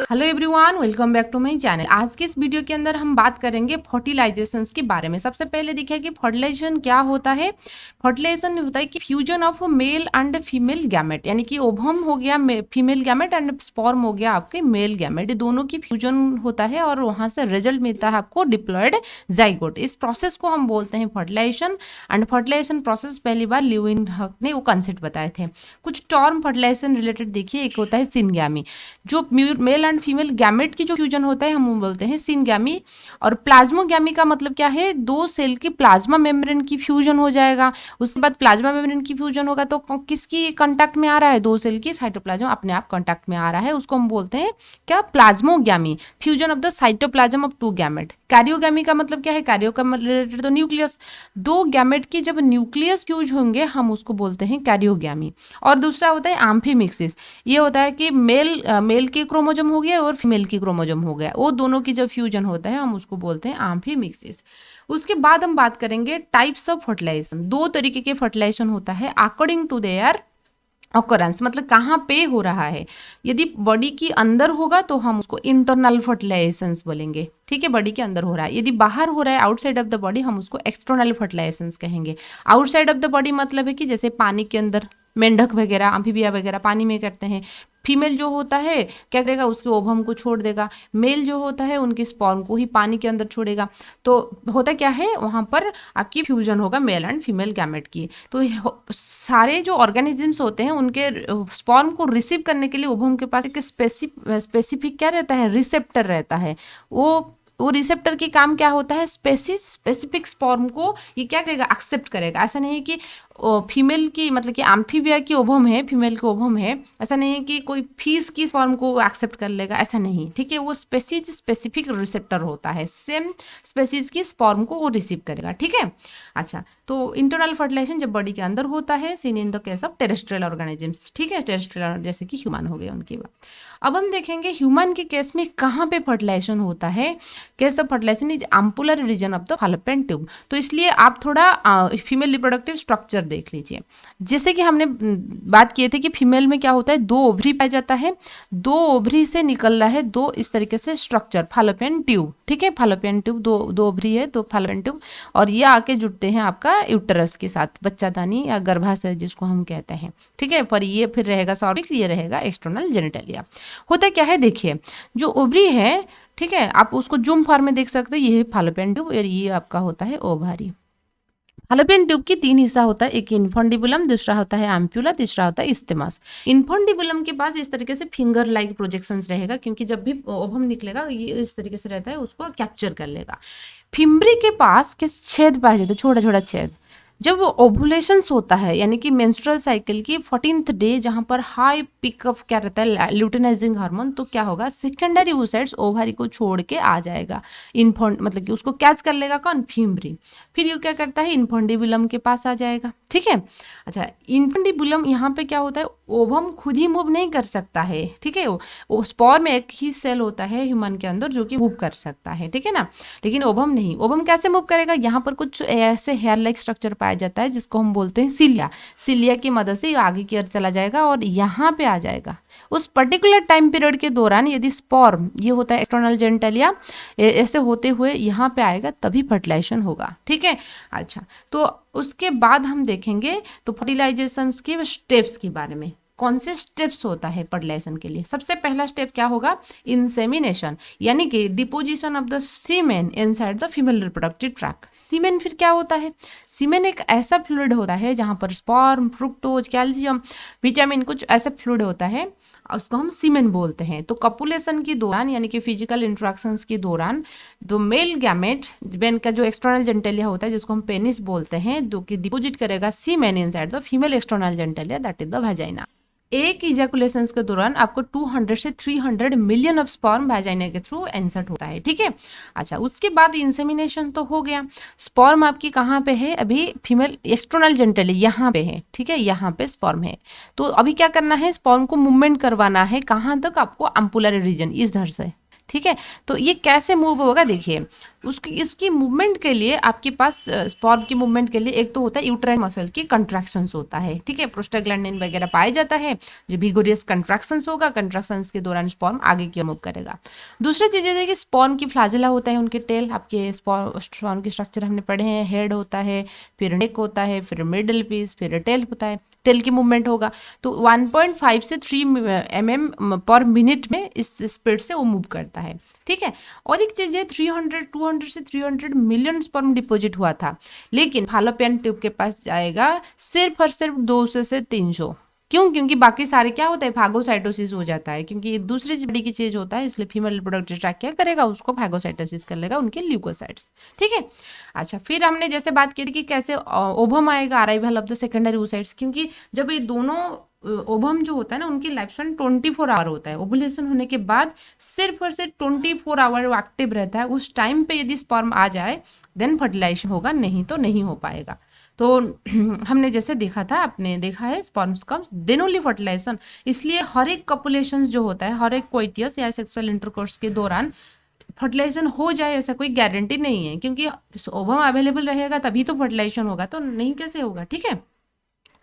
Hello everyone, welcome back to my channel. आज के इस वीडियो के अंदर हम बात करेंगे फर्टिलाइजेशंस के बारे में। सबसे पहले देखिए कि फर्टिलाइजेशन क्या होता है। फर्टिलाइजेशन होता है कि fusion of male and female gamete, यानी कि ओवम हो गया फीमेल गैमेट एंड स्पर्म हो गया आपके मेल गैमेट, दोनों की फ्यूजन होता है और वहां से रिजल्ट मिलता है आपको डिप्लॉयड जाइगोट। इस प्रोसेस को हम बोलते हैं फर्टिलाइजेशन। एंड फर्टिलाइजेशन प्रोसेस पहली बार ल्यूविनहक ने वो कंसेप्ट बताए थे। कुछ टर्म फर्टिलाइजेशन रिलेटेड देखिए, एक होता है सिनगैमी, जो मेल एंड फीमेल गैमेट की जो फ्यूजन होता है हम बोलते हैं सिनगैमी। और प्लाज्मोगैमी का मतलब क्या है, दो सेल की प्लाज्मा मेम्ब्रेन की फ्यूजन हो जाएगा। उसके बाद प्लाज्मा मेम्ब्रेन की फ्यूजन होगा तो किसकी कांटेक्ट में आ रहा है, दो सेल की साइटोप्लाज्म अपने आप कांटेक्ट में आ रहा है, उसको हम बोलते हैं क्या, plasmogamy, fusion of the cytoplasm of two gamete. Karyogamy का मतलब क्या है, कैरियो का रिलेटेड तो न्यूक्लियस, दो गैमेट की जब न्यूक्लियस फ्यूज होंगे हम उसको बोलते हैं कैरियोगैमी। और दूसरा होता है आम्फीमिक्सिस, ये होता है कि मेल के क्रोमोजोम हो गया और फीमेल की क्रोमोजोम हो गया, वो दोनों की जब फ्यूजन होता है हम उसको बोलते हैं आम्फीमिक्सिस। उसके बाद हम बात करेंगे टाइप्स ऑफ फर्टिलाइजेशन। दो तरीके के फर्टिलाइजेशन होता है अकॉर्डिंग टू देयर ऑकरेंस, मतलब कहाँ पे हो रहा है। यदि बॉडी के अंदर होगा तो हम उसको इंटरनल फर्टिलाइजेशंस बोलेंगे, ठीक है, बॉडी के अंदर हो रहा है। यदि बाहर हो रहा है आउटसाइड ऑफ द बॉडी हम उसको एक्सटर्नल फर्टिलाइजेशंस कहेंगे। आउटसाइड ऑफ द बॉडी मतलब है कि जैसे पानी के अंदर मेंढक वगैरह अम्फीबिया वगैरह पानी में करते हैं। फीमेल जो होता है क्या करेगा, उसके ओवम को छोड़ देगा। मेल जो होता है उनके स्पर्म को ही पानी के अंदर छोड़ेगा। तो होता क्या है, वहां पर आपकी फ्यूजन होगा मेल एंड फीमेल गैमेट की। तो सारे जो ऑर्गेनिजम्स होते हैं उनके स्पर्म को रिसीव करने के लिए ओवम के पास एक स्पेसिफिक क्या रहता है, रिसेप्टर रहता है। वो रिसेप्टर की काम क्या होता है, स्पेसिफिक स्पर्म को ये क्या करेगा, एक्सेप्ट करेगा। ऐसा नहीं है कि फीमेल की मतलब कि एम्फीबिया की ओवम है, फीमेल की ओवम है, ऐसा नहीं है कि कोई फीस की स्पर्म को एक्सेप्ट कर लेगा, ऐसा नहीं, ठीक है। वो स्पेसिफिक रिसेप्टर होता है, सेम स्पेसीज की स्पर्म को वो रिसीव करेगा, ठीक है। अच्छा, तो इंटरनल फर्टिलाइजेशन जब बॉडी के अंदर होता है, seen in the case of terrestrial organisms, ठीक है, टेरेस्ट्रियल जैसे कि ह्यूमन हो गए उनकी बात। अब हम देखेंगे ह्यूमन के केस में कहाँ पे फर्टिलाइजेशन होता है। Case of fertilisation is ampullar region of the fallopian tube. तो इसलिए आप थोड़ा फीमेल रिप्रोडक्टिव स्ट्रक्चर देख लीजिए। जैसे कि हमने बात किए थे कि फीमेल में क्या होता है, दो ओवरी पाया जाता है, दो ओवरी से निकल रहा है दो इस तरीके से स्ट्रक्चर, फैलोपियन ट्यूब, ठीक है। फैलोपियन ट्यूब दो ओवरी है, दो फैलोपियन ट्यूब, और ये आके जुड़ते हैं आपका यूटेरस के साथ, बच्चादानी या गर्भाशय जिसको हम कहते हैं, ठीक है। पर ये फिर रहेगा सॉर्विक्स, ये रहेगा एक्सटर्नल जेनिटलिया। होता क्या है, देखिए जो ओवरी है, ठीक है, आप उसको जूम फॉर्म में देख सकते हैं, ये है फैलोपियन ट्यूब और ये आपका होता है ओवारी। फैलोपियन ट्यूब की तीन हिस्सा होता है, एक इन्फॉन्डिबुलम, दूसरा होता है एम्प्यूला, तीसरा होता है इस्तेमास। इन्फॉन्डिबुलम के पास इस तरीके से फिंगर लाइक प्रोजेक्शंस रहेगा, क्योंकि जब भी ओवम निकलेगा ये इस तरीके से रहता है, उसको कैप्चर कर लेगा। फिम्बरी के पास किस छेद पाए जाते, छोटा छोटा छेद। जब ओवुलेशंस होता है यानी कि मेंस्ट्रुअल साइकिल की 14th डे, जहां पर हाई पिक ऑफ क्या रहता है, ल्यूटेनाइजिंग हार्मोन, तो क्या होगा, सेकेंडरी oocytes ओवारी को छोड़ के आ जाएगा। इन्फॉन्ड मतलब कि उसको कैच कर लेगा कौन, फिम्बरी। फिर ये क्या करता है, इन्फॉन्डिबुलम के पास आ जाएगा, ठीक है। अच्छा, इन्फॉन्डिबुलम यहाँ पे क्या होता है, ओवम खुद ही मूव नहीं कर सकता है, ठीक है। वो स्पोर में एक ही सेल होता है ह्यूमन के अंदर जो कि मूव कर सकता है, ठीक है ना, लेकिन ओवम नहीं। ओवम कैसे मूव करेगा, यहाँ पर कुछ ऐसे हेयर लाइक स्ट्रक्चर पाया जाता है जिसको हम बोलते हैं सिलिया। सिलिया की मदद से आगे की ओर चला जाएगा और यहाँ पे आ जाएगा। उस पर्टिकुलर टाइम पीरियड के दौरान यदि स्पर्म, ये होता है एक्सटर्नल जेनिटलिया, ऐसे होते हुए यहाँ पे आएगा तभी फर्टिलाइजेशन होगा, ठीक है। अच्छा, तो उसके बाद हम देखेंगे तो फर्टिलाइजेशन के स्टेप्स के बारे में। कौन से स्टेप्स होता है फर्टिलाइजेशन के लिए। सबसे पहला स्टेप क्या होगा, इंसेमिनेशन, यानी कि deposition of the semen inside the female reproductive tract. Semen फिर क्या होता है, सीमेन एक ऐसा फ्लूइड होता है जहां पर स्पर्म, फ्रुक्टोज, कैल्शियम, विटामिन, कुछ ऐसा फ्लूइड होता है, उसको हम सीमेन बोलते हैं। तो कपुलेशन के दौरान यानी कि फिजिकल इंट्रैक्शंस के दौरान दो मेल गैमेट, वेन का जो एक्सटर्नल जेनिटलिया होता है जिसको हम पेनिस बोलते हैं, जो कि डिपोजिट करेगा semen inside the female external genitalia, that is the vagina. एक इजैकुलेशन के दौरान आपको 200 से 300 मिलियन ऑफ स्पर्म वेजाइना के थ्रू इंसर्ट होता है, ठीक है। अच्छा, उसके बाद इंसेमिनेशन तो हो गया। स्पर्म आपकी कहाँ पे है, अभी फीमेल एक्सटर्नल जेनिटलिया यहाँ पे है, ठीक है, यहाँ पे स्पर्म है। तो अभी क्या करना है, स्पर्म को मूवमेंट करवाना है, कहाँ तक, आपको एम्पुलर रीजन इस धर से, ठीक है। तो ये कैसे मूव होगा देखिए, उसकी इसकी मूवमेंट के लिए आपके पास स्पर्म की मूवमेंट के लिए एक तो होता है यूट्राइन मसल की कंट्रैक्शंस होता है, ठीक है, प्रोस्टाग्लैंडिन वगैरह पाया जाता है, जो विगोरियस कंट्रैक्शंस होगा, कंट्रैक्शंस के दौरान स्पर्म आगे की ओर मूव करेगा। दूसरी चीज़ है कि स्पर्म की फ्लैजिला होता है, उनके टेल, आपके स्पर्म की स्ट्रक्चर हमने पढ़े हैं, हेड होता है, फिर नेक होता है, फिर मिडल पीस, फिर टेल होता है, टेल की मूवमेंट होगा। तो 1.5 से 3 mm पर मिनट में इस स्पीड से वो मूव करता है, ठीक है। और एक चीज है 200 से 300 मिलियन स्पर्म डिपॉजिट हुआ था, लेकिन फालोपियन ट्यूब के पास जाएगा सिर्फ और सिर्फ 200 से 300। क्यों? क्योंकि बाकी सारे क्या होता है, फागोसाइटोसिस हो जाता है, क्योंकि दूसरी बड़ी की चीज होता है, इसलिए फीमेल रिप्रोडक्टिव ट्रैक्ट क्या करेगा, उसको फागोसाइटोसिस कर लेगा, उनके ल्यूकोसाइट्स, ठीक है। अच्छा, फिर हमने जैसे बात की थी कि कैसे ओवम आएगा, arrival of the secondary oocytes, क्योंकि जब ये दोनों ओवम जो होता है ना, उनकी लाइफ स्पैन 24 आवर होता है, ओवुलेशन होने के बाद सिर्फ और सिर्फ 24 आवर एक्टिव रहता है। उस टाइम पे यदि स्पर्म आ जाए देन फर्टिलाइजेशन होगा, नहीं तो नहीं हो पाएगा। तो हमने जैसे देखा था, आपने देखा है sperms comes then only fertilisation. इसलिए हर एक कपुलेशन जो होता है, हर एक कोइटियस या सेक्सुअल इंटरकोर्स के दौरान फर्टिलाइजेशन हो जाए ऐसा कोई गारंटी नहीं है, क्योंकि ओवम अवेलेबल रहेगा तभी तो फर्टिलाइजेशन होगा, तो नहीं कैसे होगा, ठीक है।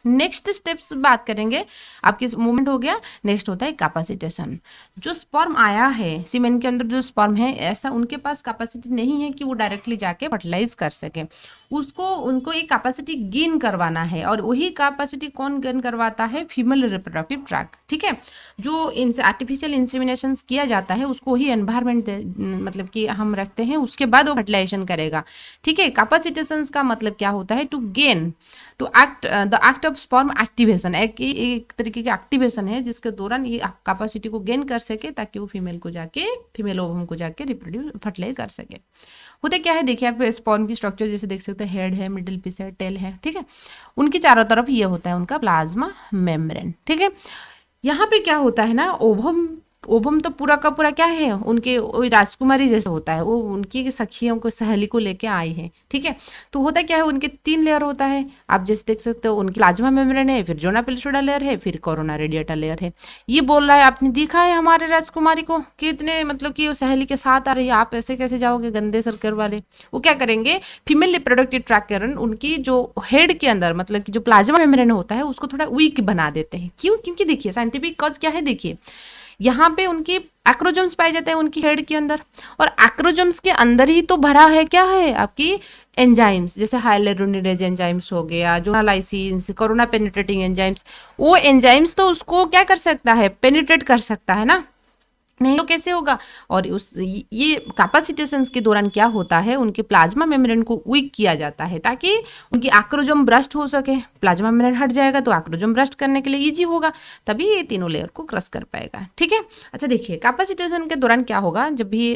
नेक्स्ट स्टेप्स बात करेंगे, आपकी मूवमेंट हो गया, नेक्स्ट होता है कैपेसिटेशन। जो स्पर्म आया है सीमेन के अंदर, जो स्पर्म है, ऐसा उनके पास कैपेसिटी नहीं है कि वो डायरेक्टली जाके फर्टिलाइज कर सके, उसको उनको एक कैपेसिटी गेन करवाना है, और वही कैपेसिटी कौन गेन करवाता है, फीमेल रिप्रोडक्टिव ट्रैक्ट, ठीक है। जो आर्टिफिशियल इंसेमिनेशन किया जाता है उसको वही एनवायरमेंट मतलब कि हम रखते हैं, उसके बाद वो फर्टिलाइजेशन करेगा, ठीक है। कैपेसिटेशन का मतलब क्या होता है, to gain, to act, the act of sperm activation, एक तरीके की एक्टिवेशन है जिसके दौरान ये कैपेसिटी को गेन कर सके, ताकि वो फीमेल ओवम को जाके रिप्रोड्यूस फर्टिलाइज कर सके। होते क्या है देखिए, आप स्पर्म की स्ट्रक्चर जैसे देख सकते हैं, हेड है, मिडिल पीस है, टेल है, ठीक है। उनकी चारों तरफ ये होता है उनका प्लाज्मा मेम्ब्रेन, ठीक है। यहाँ पे क्या होता है ना, ओवम ओवम तो पूरा का पूरा क्या है, उनके राजकुमारी जैसे होता है, वो उनकी सखियों को, सहेली को लेके आई है, ठीक है। तो होता क्या है, उनके 3 लेयर होता है, आप जैसे देख सकते हो, उनकी प्लाज्मा मेम्ब्रेन है, फिर जोना पेल्टिडा लेयर है, फिर कोरोना रेडिएटा लेयर है। ये बोल रहा है, आपने देखा है हमारे राजकुमारी को कि इतने मतलब कि वो सहेली के साथ आ रही है, आप ऐसे कैसे जाओगे, गंदे सर्कल वाले। वो क्या करेंगे, फीमेल रिप्रोडक्टिव ट्रैक्ट के कारण उनकी जो हेड के अंदर मतलब कि जो प्लाज्मा मेम्ब्रेन होता है उसको थोड़ा वीक बना देते हैं। क्यों? क्योंकि देखिए साइंटिफिक कॉज क्या है, देखिए यहाँ पे उनकी एक्रोजम्स पाए जाते हैं उनकी हेड के अंदर, और एक्रोजम्स के अंदर ही तो भरा है क्या है, आपकी एंजाइम्स, जैसे हाइलेरोनिडेज एंजाइम्स हो गया, जोनालाइसिन्स, कोरोना पेनिट्रेटिंग एंजाइम्स। वो एंजाइम्स तो उसको क्या कर सकता है, पेनिट्रेट कर सकता है ना, नहीं तो कैसे होगा। और उस ये कैपेसिटेशंस के दौरान क्या होता है, उनके प्लाज्मा मेम्ब्रेन को वीक किया जाता है ताकि उनकी एक्रोजोम ब्रस्ट हो सके। प्लाज्मा मेम्ब्रेन हट जाएगा तो एक्रोजोम ब्रस्ट करने के लिए इजी होगा, तभी ये तीनों लेयर को क्रश कर पाएगा, ठीक है। अच्छा देखिए, कैपेसिटेशन के दौरान क्या होगा, जब भी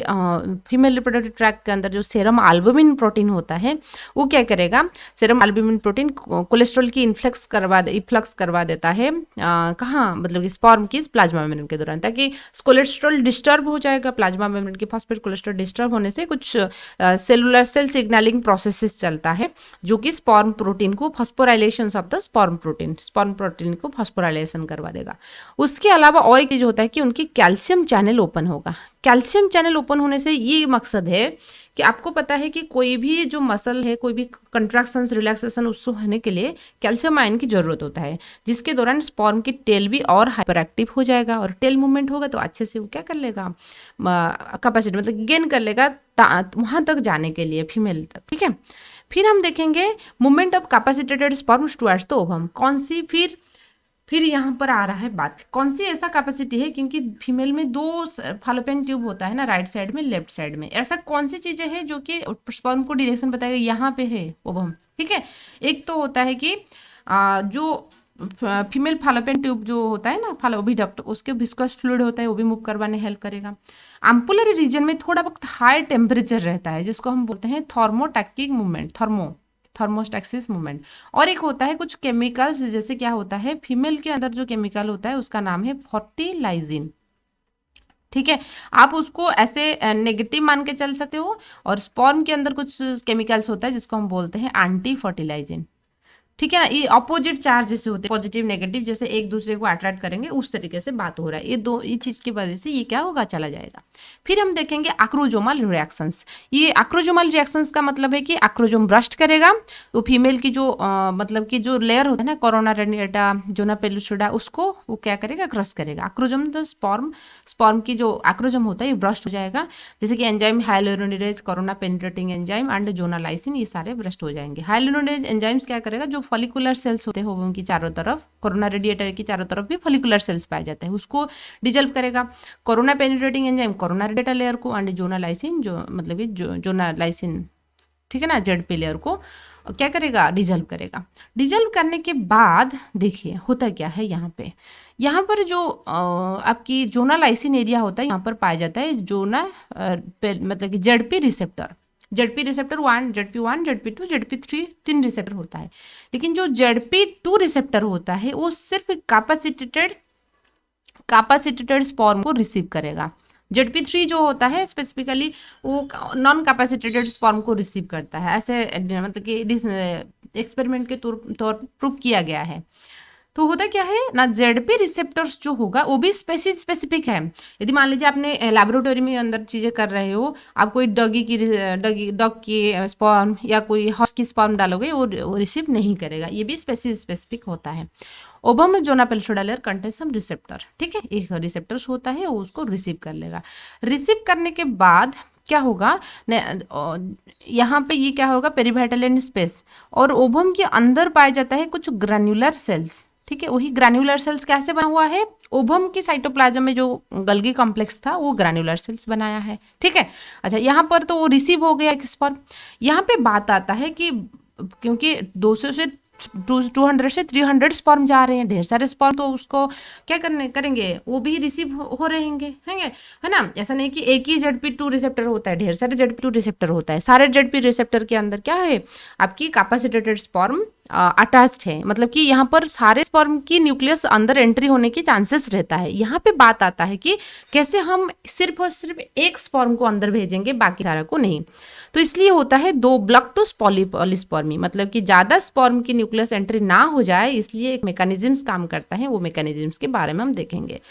फीमेल रिप्रोडक्टिव ट्रैक्ट के अंदर जो सेरम एल्बुमिन प्रोटीन होता है वो क्या करेगा, सेरम एल्बुमिन प्रोटीन कोलेस्ट्रॉल की इफ्लक्स करवा देता है, कहाँ मतलब कि स्पर्म की प्लाज्मा मेम्ब्रेन के दौरान, ताकि कोलेस्ट्रॉल डिस्टर्ब हो जाएगा। प्लाज्मा मेम्ब्रेन के फॉस्फेट कोलेस्ट्रॉल डिस्टर्ब होने से कुछ सेलुलर सेल सिग्नलिंग प्रोसेसेस चलता है, जो कि स्पर्म प्रोटीन को phosphorylation of the sperm protein को फॉस्फोराइलेशन करवा देगा। उसके अलावा और एक चीज होता है कि उनकी कैल्शियम चैनल ओपन होगा। कैल्शियम चैनल ओपन होने से ये मकसद है कि आपको पता है कि कोई भी जो मसल है, कोई भी कंट्रैक्शंस रिलैक्सेशन उसको होने के लिए कैल्शियम आयन की जरूरत होता है, जिसके दौरान स्पर्म की टेल भी और हाइपर एक्टिव हो जाएगा, और टेल मूवमेंट होगा तो अच्छे से वो क्या कर लेगा, कैपेसिटी मतलब गेन कर लेगा वहां तक जाने के लिए, फीमेल तक, ठीक है। फिर हम देखेंगे movement of capacitated sperms towards the ovum, कौन सी, फिर यहाँ पर आ रहा है बात, कौन सी ऐसा कैपेसिटी है, क्योंकि फीमेल में 2 फालोपियन ट्यूब होता है ना, राइट साइड में, लेफ्ट साइड में, ऐसा कौन सी चीजें हैं जो कि स्पर्म को डायरेक्शन बताएगा, यहाँ पे है ओवम, ठीक है। एक तो होता है कि जो फीमेल फालोपियन ट्यूब जो होता है ना, फालोविडक्ट, उसके विस्कस फ्लूइड होता है, वो भी मूव करवाने हेल्प करेगा। एम्पुलरी रीजन में थोड़ा वक्त हाई टेम्परेचर रहता है, जिसको हम बोलते हैं थर्मोटैक्टिक मूवमेंट, थर्मोस्टैक्सिस मूवमेंट। और एक होता है कुछ केमिकल्स, जैसे क्या होता है, फीमेल के अंदर जो केमिकल होता है उसका नाम है फर्टिलाइजिन, ठीक है। आप उसको ऐसे नेगेटिव मान के चल सकते हो। और स्पर्म के अंदर कुछ केमिकल्स होता है जिसको हम बोलते हैं एंटी फर्टिलाइजिन, ठीक है ना, ये अपोजिट चार्ज जैसे होते हैं, पॉजिटिव नेगेटिव जैसे एक दूसरे को अट्रैक्ट करेंगे उस तरीके से बात हो रहा है। ये चीज की वजह से ये क्या होगा, चला जाएगा। फिर हम देखेंगे एक्रोजोमल रिएक्शंस। ये एक्रोजोमल रिएक्शंस का मतलब है कि एक्रोजोम ब्रस्ट करेगा, तो फीमेल की जो मतलब कि जो लेयर होता है ना, कोरोना रेनिएटा, जोना पेलुसिडा, उसको वो क्या करेगा, क्रश करेगा। एक्रोजोम द स्पर्म की जो एक्रोजोम होता है ये ब्रस्ट हो जाएगा, जैसे कि enzyme hyaluronidase, corona penetrating enzyme and zonalysin, ये सारे ब्रस्ट हो जाएंगे। हाइलोरोनिडेज एंजाइम्स क्या करेगा, जो फॉलिकुलर सेल्स होते हैं ओवम की चारों तरफ, कोरोना रेडिएटर की चारों तरफ भी फॉलिकुलर सेल्स पाए जाते हैं, उसको डिजल्व करेगा। Corona penetrating enzyme corona radiator layer को, एंड जोनालाइसिन जो मतलब कि जोनालाइसिन, ठीक है ना, जेडपी लेयर को क्या करेगा, डिजल्व करेगा। डिजल्व करने के बाद देखिए होता क्या है, यहाँ पर जो आपकी जोनालाइसिन एरिया होता है, यहाँ पर पाया जाता है मतलब कि ZP receptor. ZP receptor 1, ZP 1, ZP 2, ZP 3, 3 receptor होता है। लेकिन जो जेडपी 2 रिसेप्टर होता है वो सिर्फ कैपेसिटेटेड स्पर्म को रिसीव करेगा। जेडपी 3 जो होता है स्पेसिफिकली वो नॉन कैपेसिटेटेड स्पर्म को रिसीव करता है, ऐसे मतलब कि एक्सपेरिमेंट के तौर पर प्रूव किया गया है। तो होता क्या है ना, जेडपी रिसेप्टर्स जो होगा वो भी स्पेसिफिक है। यदि मान लीजिए आपने लैबोरेटरी में अंदर चीजें कर रहे हो, आप कोई डॉग की स्पर्म या कोई हॉर्स की स्पर्म डालोगे, वो रिसीव नहीं करेगा, ये भी स्पेसिफिक होता है। ओवम में zona pellucida layer contain some receptor, ठीक है, एक रिसेप्टर्स होता है, वो उसको रिसीव कर लेगा। रिसीव करने के बाद क्या होगा, यहाँ पे ये क्या होगा, पेरिवाइटल स्पेस, और ओवम के अंदर पाया जाता है कुछ ग्रैन्युलर सेल्स, ठीक है। वही ग्रैन्युलर सेल्स कैसे बना हुआ है, ओवम की साइटोप्लाज्म में जो गल्गी कॉम्प्लेक्स था वो ग्रैन्युलर सेल्स बनाया है, ठीक है। अच्छा, यहाँ पर तो वो रिसीव हो गया किस पर। यहाँ पे बात आता है कि क्योंकि 200 से 200 से 300 स्पर्म जा रहे हैं, ढेर सारे स्पर्म, तो उसको क्या करेंगे, वो भी रिसीव हो रहेंगे, है ना। ऐसा नहीं कि एक ही जेडपी 2 रिसेप्टर होता है, ढेर सारे जेडपी 2 रिसेप्टर होता है। सारे जेडपी रिसेप्टर के अंदर क्या है, आपकी कैपेसिटेटेड स्पर्म अटैच्ड है, मतलब कि यहाँ पर सारे स्पर्म की न्यूक्लियस अंदर एंट्री होने की चांसेस रहता है। यहाँ पे बात आता है कि कैसे हम सिर्फ और सिर्फ एक स्पर्म को अंदर भेजेंगे, बाकी सारा को नहीं। तो इसलिए होता है 2 ब्लॉक टू पॉलीस्पर्मी, मतलब कि ज्यादा स्पर्म की न्यूक्लियस एंट्री ना हो जाए, इसलिए एक मैकेनिज्म्स काम करता है, वो मैकेनिज्म्स के बारे में हम देखेंगे।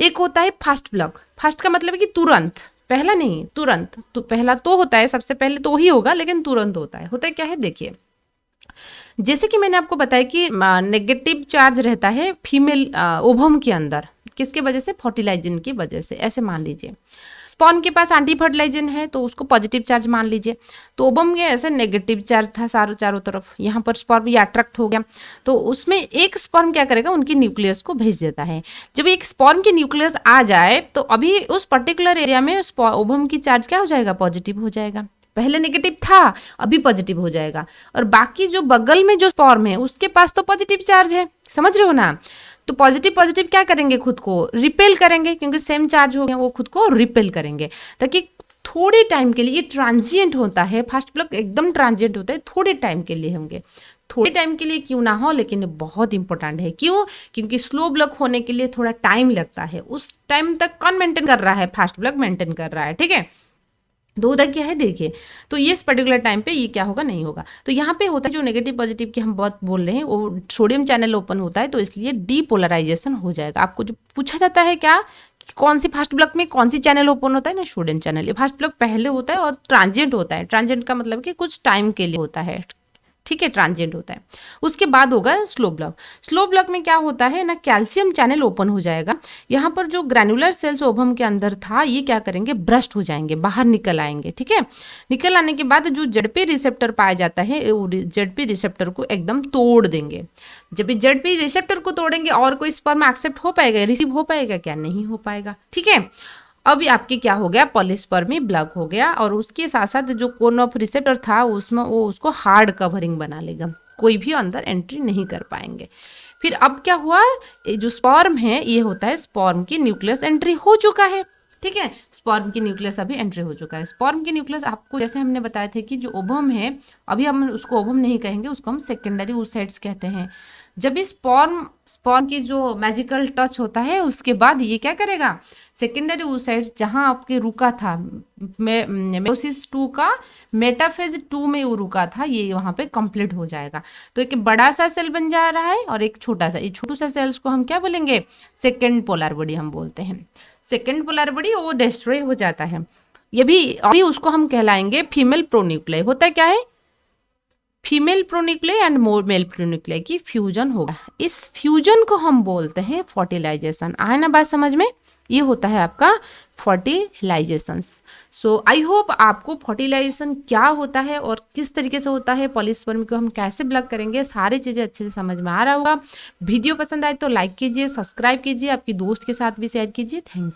एक होता है फास्ट ब्लॉक। फास्ट का मतलब है कि तुरंत, पहला नहीं, तुरंत। तो पहला तो होता है, सबसे पहले तो ही होगा, लेकिन तुरंत होता है। होता है क्या है, देखिए, जैसे कि मैंने आपको बताया कि नेगेटिव चार्ज रहता है फीमेल ओवम के अंदर, किसके वजह से, फर्टिलाइजन की वजह से। ऐसे मान लीजिए स्पर्म के पास एंटी फर्टिलाइजन है, तो उसको पॉजिटिव चार्ज मान लीजिए। तो ओवम में ऐसे नेगेटिव चार्ज था चारों तरफ, यहाँ पर स्पर्म ये अट्रैक्ट हो गया, तो उसमें एक स्पर्म क्या करेगा, उनकी न्यूक्लियस को भेज देता है। जब एक स्पर्म की न्यूक्लियस आ जाए, तो अभी उस पर्टिकुलर एरिया में ओवम की चार्ज क्या हो जाएगा, पॉजिटिव हो जाएगा। पहले नेगेटिव था, अभी पॉजिटिव हो जाएगा। और बाकी जो बगल में जो स्पर्म है उसके पास तो पॉजिटिव चार्ज है, समझ रहे हो ना। तो पॉजिटिव क्या करेंगे, खुद को रिपेल करेंगे, क्योंकि सेम चार्ज हो गया, वो खुद को रिपेल करेंगे, ताकि थोड़े टाइम के लिए, ये ट्रांजिएंट होता है, फास्ट ब्लॉक एकदम ट्रांजिएंट होता है, थोड़े टाइम के लिए होंगे, थोड़े टाइम के लिए क्यों ना हो, लेकिन ये बहुत इंपॉर्टेंट है। क्यों, क्योंकि स्लो ब्लॉक होने के लिए थोड़ा टाइम लगता है, उस टाइम तक कौन मेंटेन कर रहा है, फास्ट ब्लॉक मेंटेन कर रहा है, ठीक है। दो तक क्या है, देखिए, तो ये इस पर्टिकुलर टाइम पे ये क्या होगा, नहीं होगा। तो यहाँ पे होता है जो नेगेटिव पॉजिटिव की हम बहुत बोल रहे हैं, वो सोडियम चैनल ओपन होता है, तो इसलिए डीपोलराइजेशन हो जाएगा। आपको जो पूछा जाता है क्या, कौन सी फास्ट ब्लॉक में कौन सी चैनल ओपन होता है ना, सोडियम चैनल। ये फास्ट ब्लॉक पहले होता है और ट्रांजिएंट होता है। ट्रांजिएंट का मतलब कि कुछ टाइम के लिए होता है, ठीक है, ट्रांजिएंट होता है। उसके बाद होगा स्लो ब्लॉक। स्लो ब्लॉक में क्या होता है ना, कैल्शियम चैनल ओपन हो जाएगा। यहाँ पर जो ग्रैन्युलर सेल्स ओवम के अंदर था, ये क्या करेंगे, ब्रस्ट हो जाएंगे, बाहर निकल आएंगे, ठीक है। निकल आने के बाद जो जेडपी रिसेप्टर पाया जाता है, जेडपी रिसेप्टर को एकदम तोड़ देंगे। जब जेडपी रिसेप्टर को तोड़ेंगे, और कोई स्पर्म एक्सेप्ट हो पाएगा, रिसीव हो पाएगा क्या, नहीं हो पाएगा, ठीक है। अब आपके क्या हो गया, पॉलीस्पर्मी ब्लॉक हो गया, और उसके साथ साथ जो कोन ऑफ रिसेप्टर था उसमें वो उसको हार्ड कवरिंग बना लेगा, कोई भी अंदर एंट्री नहीं कर पाएंगे। फिर अब क्या हुआ, जो स्पर्म है ये होता है, स्पर्म की न्यूक्लियस एंट्री हो चुका है, ठीक है। स्पर्म की न्यूक्लियस अभी एंट्री हो चुका है। स्पर्म की न्यूक्लियस आपको जैसे हमने बताया था कि जो ओवम है, अभी हम उसको ओवम नहीं कहेंगे, उसको हम सेकेंडरी oocytes कहते हैं। जब भी स्पर्म की जो मैजिकल टच होता है उसके बाद ये क्या करेगा, सेकेंडरी oocytes जहां आपके रुका था मेयोसिस 2 का मेटाफेज 2 में वो रुका था, ये वहां पे कंप्लीट हो जाएगा। तो एक बड़ा सा सेल बन जा रहा है और एक छोटा सा, ये छोटू सा सेल्स को हम क्या बोलेंगे, सेकेंड पोलर बॉडी हम बोलते हैं। सेकेंड पोलर बॉडी वो डिस्ट्रॉय हो जाता है। ये भी अभी उसको हम कहलाएंगे फीमेल प्रोन्यूक्लियर। होता क्या है, फीमेल प्रोन्यूक्लियर एंड मेल प्रोन्यूक्लियर की फ्यूजन होगा। इस फ्यूजन को हम बोलते हैं फर्टिलाइजेशन। आए ना बात समझ में, ये होता है आपका फर्टिलाइजेशन। सो आई होप आपको फर्टिलाइजेशन क्या होता है और किस तरीके से होता है, पॉलीस्पर्म को हम कैसे ब्लॉक करेंगे, सारी चीजें अच्छे से समझ में आ रहा होगा। वीडियो पसंद आए तो लाइक कीजिए, सब्सक्राइब कीजिए, आपकी दोस्त के साथ भी शेयर कीजिए। Thank you.